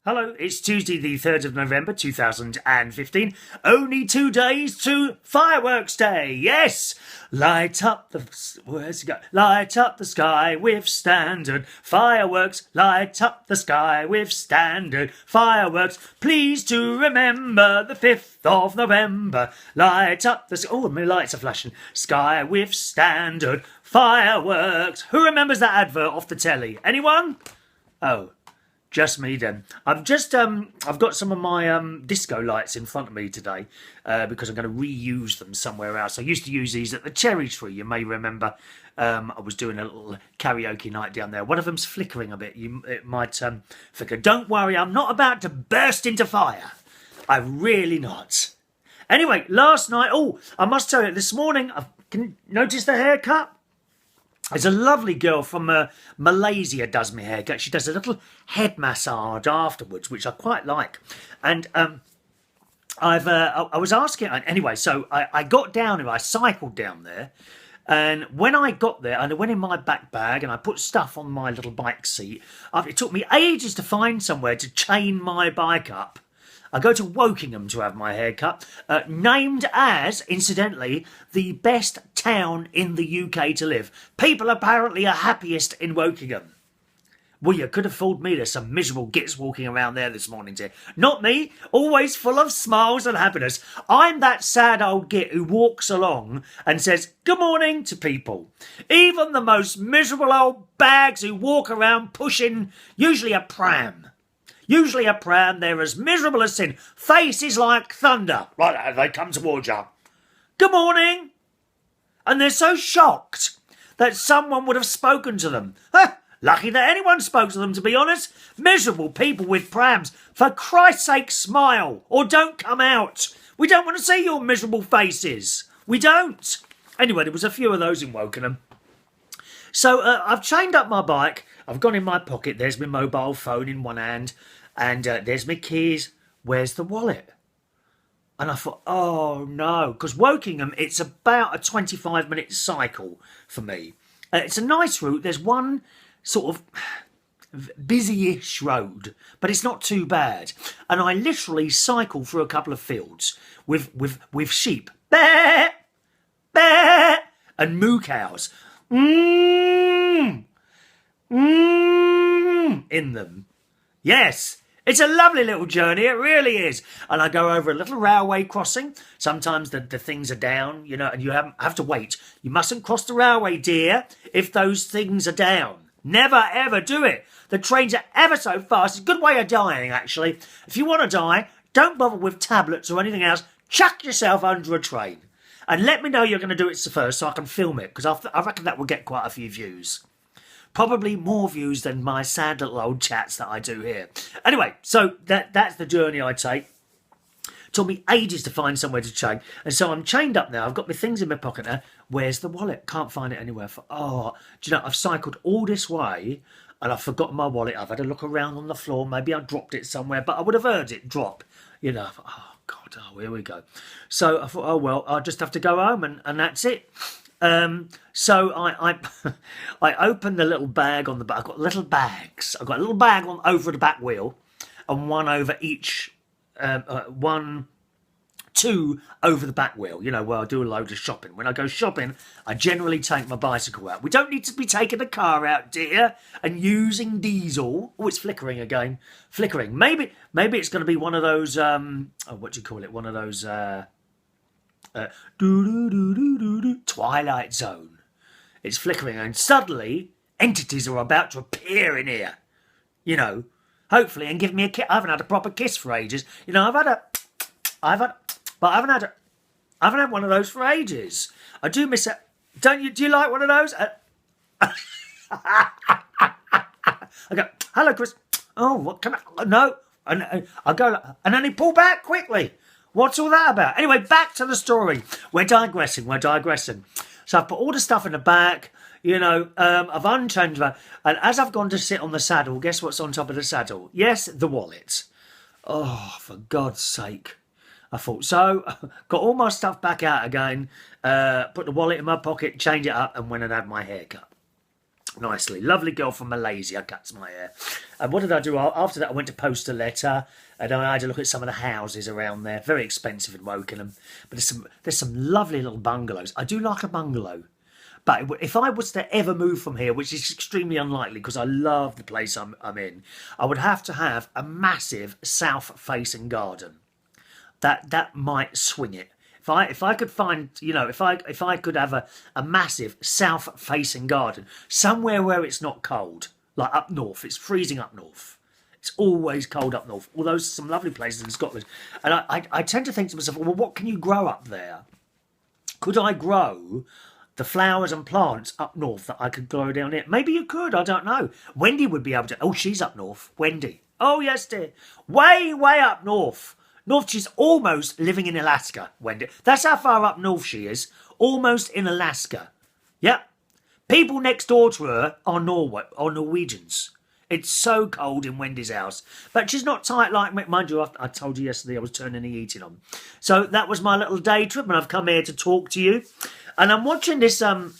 Hello, it's Tuesday the 3rd of November 2015. Only 2 days to Fireworks Day. Yes! Light up the... Where's it go? Light up the sky with standard fireworks. Light up the sky with standard fireworks. Please to remember the 5th of November. Light up the... Oh, my lights are flashing. Sky with standard fireworks. Who remembers that advert off the telly? Anyone? Oh. Just me then. I've got some of my disco lights in front of me today because I'm going to reuse them somewhere else. I used to use these at the Cherry Tree. You may remember I was doing a little karaoke night down there. One of them's flickering a bit. It might flicker. Don't worry, I'm not about to burst into fire. I'm really not. Anyway, last night, I must tell you, this morning, can you notice the haircut? There's a lovely girl from Malaysia does my hair. She does a little head massage afterwards, which I quite like. And I was asking anyway. So I got down here. I cycled down there, and when I got there, and I went in my back bag and I put stuff on my little bike seat. It took me ages to find somewhere to chain my bike up. I go to Wokingham to have my hair cut, named as, incidentally, the best town in the UK to live. People apparently are happiest in Wokingham. Well, you could have fooled me. There's some miserable gits walking around there this morning, dear. Not me, always full of smiles and happiness. I'm that sad old git who walks along and says good morning to people. Even the most miserable old bags who walk around pushing usually a pram. They're as miserable as sin. Faces like thunder. Right, they come towards you. Good morning. And they're so shocked that someone would have spoken to them. Lucky that anyone spoke to them, to be honest. Miserable people with prams. For Christ's sake, smile or don't come out. We don't want to see your miserable faces. We don't. Anyway, there was a few of those in Wokingham. So I've chained up my bike. I've gone in my pocket. There's my mobile phone in one hand. And there's my keys. Where's the wallet? And I thought, oh no. Because Wokingham, it's about a 25-minute cycle for me. It's a nice route. There's one sort of busy-ish road. But it's not too bad. And I literally cycle through a couple of fields with sheep. Bah! Bah! And moo cows. In them. Yes, it's a lovely little journey, it really is. And I go over a little railway crossing. Sometimes the things are down, and you have to wait. You mustn't cross the railway, dear, if those things are down. Never, ever do it. The trains are ever so fast. It's a good way of dying, actually. If you want to die, don't bother with tablets or anything else. Chuck yourself under a train. And let me know you're going to do it first so I can film it, because I reckon that will get quite a few views. Probably more views than my sad little old chats that I do here. Anyway, so that's the journey I take. It took me ages to find somewhere to chain. And so I'm chained up now. I've got my things in my pocket now. Where's the wallet? Can't find it anywhere. Do you know, I've cycled all this way and I've forgotten my wallet. I've had a look around on the floor. Maybe I dropped it somewhere, but I would have heard it drop. Oh, God, here we go. So I thought, oh, well, I'll just have to go home and that's it. So I opened the little bag on the back. I've got little bags. I've got a little bag over the back wheel and one over each, two over the back wheel, where I do a load of shopping. When I go shopping, I generally take my bicycle out. We don't need to be taking the car out, dear, and using diesel. Oh, it's flickering again. Flickering. Maybe it's going to be one of those, what do you call it? One of those, Twilight Zone. It's flickering and suddenly entities are about to appear in here. Hopefully, and give me a kiss. I haven't had a proper kiss for ages. I haven't had one of those for ages. I do miss it. Don't you? Do you like one of those? I go, hello, Chris. Oh, what can I? No. And I go, and then he pull back quickly. What's all that about? Anyway, back to the story. We're digressing. So I've put all the stuff in the back, I've unchained that. And as I've gone to sit on the saddle, guess what's on top of the saddle? Yes, the wallet. Oh, for God's sake. I thought, so, got all my stuff back out again, put the wallet in my pocket, changed it up, and went and had my hair cut. nicely. Lovely girl from Malaysia cuts my hair. And what did I do? After that, I went to post a letter, and I had a look at some of the houses around there. Very expensive in Wokingham. But there's some lovely little bungalows. I do like a bungalow. But if I was to ever move from here, which is extremely unlikely because I love the place I'm in, I would have to have a massive south-facing garden. That might swing it. If I could find, if I could have a massive south-facing garden somewhere where it's not cold, like up north, it's freezing up north. It's always cold up north. Although there's some lovely places in Scotland, and I tend to think to myself, well, what can you grow up there? Could I grow the flowers and plants up north that I could grow down here? Maybe you could. I don't know. Wendy would be able to. Oh, she's up north. Wendy. Oh yes, dear. Way up north. She's almost living in Alaska, Wendy. That's how far up north she is. Almost in Alaska. Yep. People next door to her are Norwegians. It's so cold in Wendy's house. But she's not tight like me. Mind you, I told you yesterday I was turning the heating on. So that was my little day trip, and I've come here to talk to you. And I'm watching this programme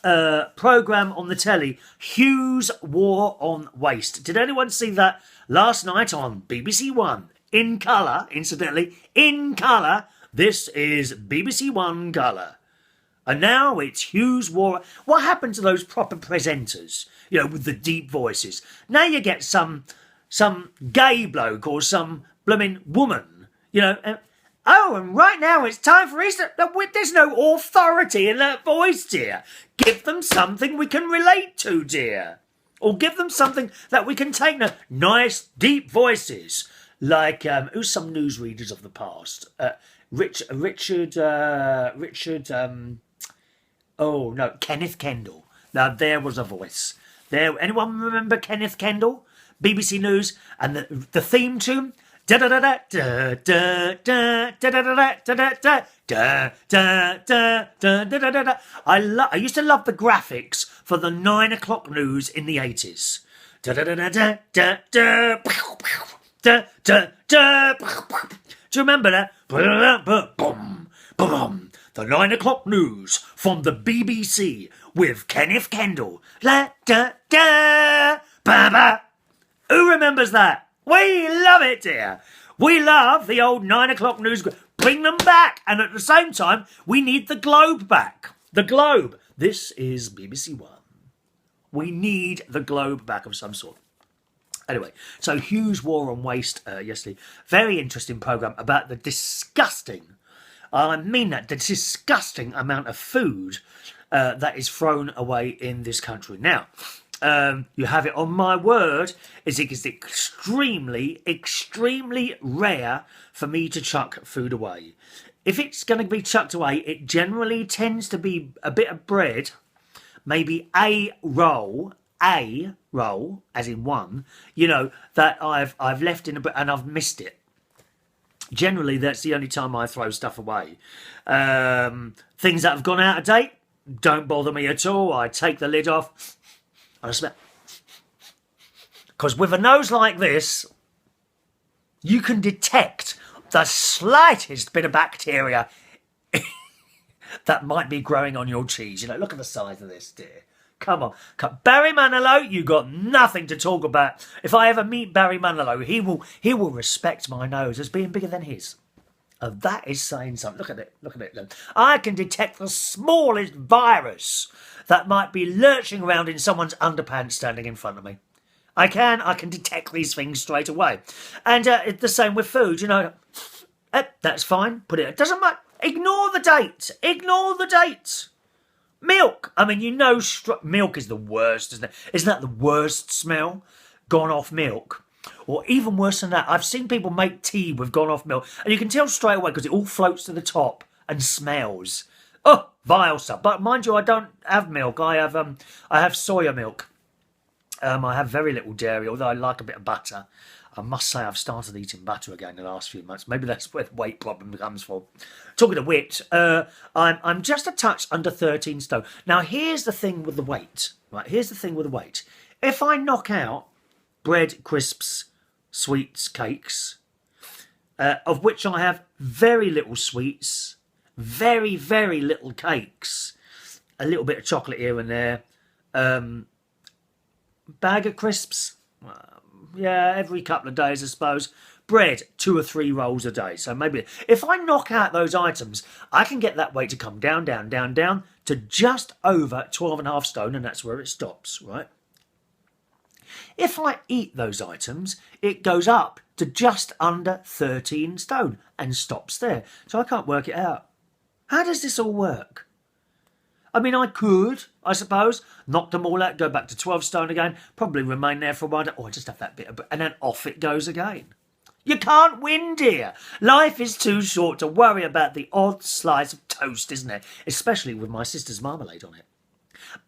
on the telly, Hughs War on Waste. Did anyone see that last night on BBC One? In colour, incidentally, in colour. This is BBC One colour. And now it's Hughs War. What happened to those proper presenters, with the deep voices? Now you get some gay bloke or some blooming woman, oh, and right now it's time for Easter. There's no authority in that voice, dear. Give them something we can relate to, dear. Or give them something that we can take now. Nice, deep voices. Like, who's some newsreaders of the past? Kenneth Kendall. Now, there was a voice. Anyone remember Kenneth Kendall? BBC News. And the theme tune? I used to love the graphics for the 9 o'clock news in the 80s. Do you remember that? The 9 o'clock news from the BBC with Kenneth Kendall. Who remembers that? We love it, dear. We love the old 9 o'clock news. Bring them back. And at the same time, we need the Globe back. The Globe. This is BBC One. We need the Globe back of some sort. Anyway, so Hughs War on Waste yesterday. Very interesting programme about the disgusting, I mean that, the disgusting amount of food that is thrown away in this country. Now, you have it on my word, it is extremely, extremely rare for me to chuck food away. If it's going to be chucked away, it generally tends to be a bit of bread, maybe a roll, as in one, that I've left in and I've missed it. Generally, that's the only time I throw stuff away. Things that have gone out of date don't bother me at all. I take the lid off and I smell. Because with a nose like this, you can detect the slightest bit of bacteria that might be growing on your cheese. Look at the size of this, dear. Come on. Barry Manilow, you got nothing to talk about. If I ever meet Barry Manilow, he will respect my nose as being bigger than his. And that is saying something. Look at it. I can detect the smallest virus that might be lurching around in someone's underpants standing in front of me. I can detect these things straight away. And it's the same with food, that's fine. Put it, doesn't matter. Ignore the date. Milk. I mean, milk is the worst, isn't it? Isn't that the worst smell? Gone off milk. Or even worse than that, I've seen people make tea with gone off milk, and you can tell straight away because it all floats to the top and smells. Oh, vile stuff. But mind you, I don't have milk. I have soya milk. I have very little dairy, although I like a bit of butter. I must say I've started eating butter again the last few months. Maybe that's where the weight problem comes from. Talking of which, I'm just a touch under 13 stone. Now, here's the thing with the weight. Right, here's the thing with the weight. If I knock out bread, crisps, sweets, cakes, of which I have very little sweets, very, very little cakes, a little bit of chocolate here and there, Bag of crisps, yeah, every couple of days, I suppose. Bread, 2 or 3 rolls a day. So maybe if I knock out those items, I can get that weight to come down, down, down, down to just over 12.5 stone, and that's where it stops, right? If I eat those items, it goes up to just under 13 stone and stops there. So I can't work it out. How does this all work? I mean, I could, I suppose, knock them all out, go back to 12 stone again, probably remain there for a while. Oh, I just have that bit, and then off it goes again. You can't win, dear. Life is too short to worry about the odd slice of toast, isn't it? Especially with my sister's marmalade on it.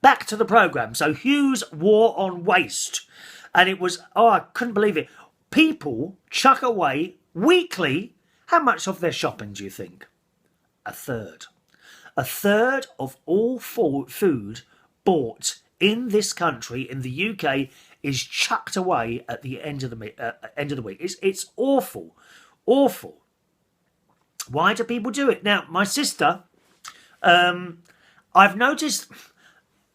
Back to the programme. So Hughs War on Waste. And it was, I couldn't believe it. People chuck away weekly. How much of their shopping do you think? A third. A third of all food bought in this country, in the UK, is chucked away at the end of the week. It's awful, awful. Why do people do it? Now, my sister, I've noticed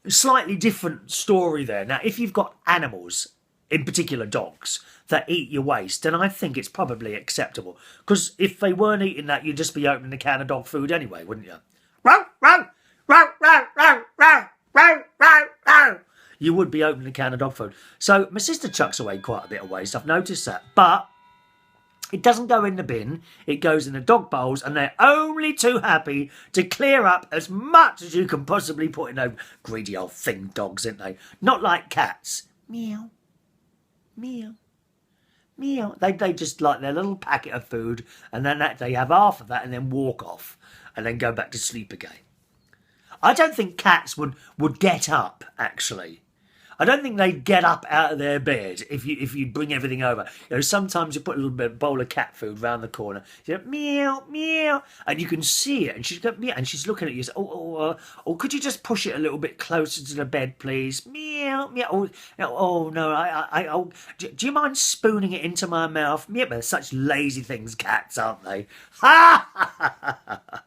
a slightly different story there. Now, if you've got animals, in particular dogs, that eat your waste, then I think it's probably acceptable. Because if they weren't eating that, you'd just be opening a can of dog food anyway, wouldn't you? Row, row, row, row, row, row, row, row, row. You would be opening a can of dog food. So my sister chucks away quite a bit of waste. I've noticed that. But it doesn't go in the bin. It goes in the dog bowls, and they're only too happy to clear up as much as you can possibly put in those greedy old thing dogs, aren't they? Not like cats. Meow, meow, meow. They just like their little packet of food, and then they have half of that and then walk off and then go back to sleep again. I don't think cats would get up, actually. I don't think they'd get up out of their bed if you bring everything over. You know, sometimes you put a little bit bowl of cat food round the corner. You go, meow, meow, and you can see it. And she's going, meow, and she's looking at you. So, could you just push it a little bit closer to the bed, please? Meow, meow. No. Do you mind spooning it into my mouth? Meow. They're such lazy things, cats, aren't they? Ha ha ha ha.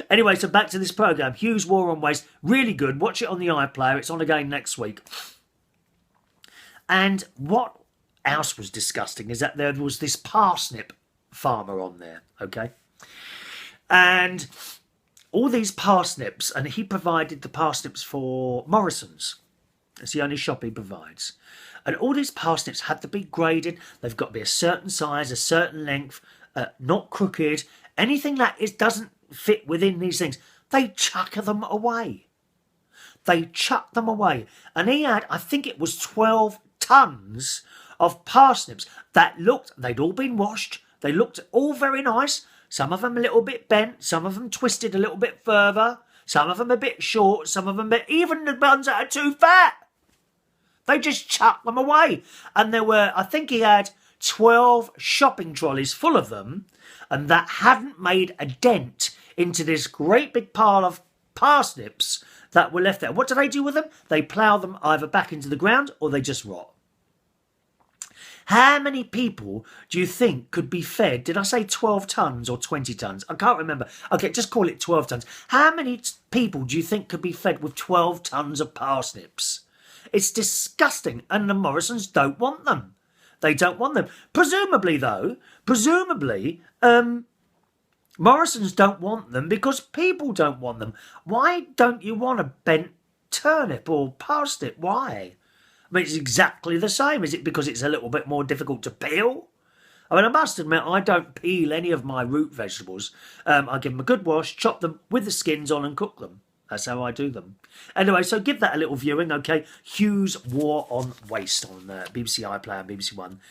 Anyway, so back to this programme. Hughs War on Waste. Really good. Watch it on the iPlayer. It's on again next week. And what else was disgusting is that there was this parsnip farmer on there, okay? And all these parsnips, and he provided the parsnips for Morrison's. It's the only shop he provides. And all these parsnips had to be graded. They've got to be a certain size, a certain length, not crooked. Anything that doesn't fit within these things, they chuck them away. They chuck them away. And he had, I think it was 12 tons of parsnips that they'd all been washed. They looked all very nice. Some of them a little bit bent. Some of them twisted a little bit further. Some of them a bit short. Some of them, even the ones that are too fat. They just chucked them away. And there were, I think he had 12 shopping trolleys full of them, and that hadn't made a dent into this great big pile of parsnips that were left there. What do they do with them? They plough them either back into the ground or they just rot. How many people do you think could be fed? Did I say 12 tons or 20 tons? I can't remember. Okay, just call it 12 tons. How many people do you think could be fed with 12 tons of parsnips? It's disgusting, and the Morrisons don't want them. They don't want them. Presumably, Morrisons don't want them because people don't want them. Why don't you want a bent turnip or parsnip? Why? I mean, it's exactly the same. Is it because it's a little bit more difficult to peel? I mean, I must admit, I don't peel any of my root vegetables. I give them a good wash, chop them with the skins on and cook them. That's how I do them. Anyway, so give that a little viewing, okay? Hughs War on Waste on BBC iPlayer and BBC One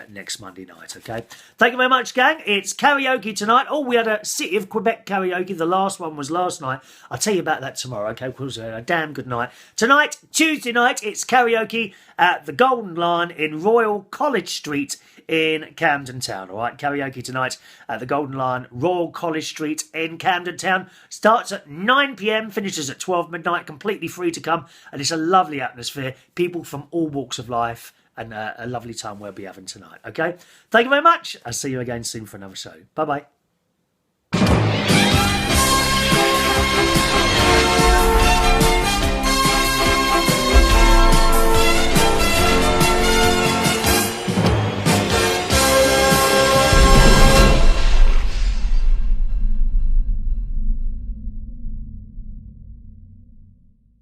next Monday night, okay? Thank you very much, gang. It's karaoke tonight. Oh, we had a City of Quebec karaoke. The last one was last night. I'll tell you about that tomorrow, okay? It was a damn good night. Tonight, Tuesday night, it's karaoke at the Golden Lion in Royal College Street in Camden Town, all right? Karaoke tonight at the Golden Lion, Royal College Street in Camden Town. Starts at 9 p.m, finishes at 12 midnight, completely free to come, and it's a lovely atmosphere. People from all walks of life, and a lovely time we'll be having tonight, okay? Thank you very much. I'll see you again soon for another show. Bye-bye.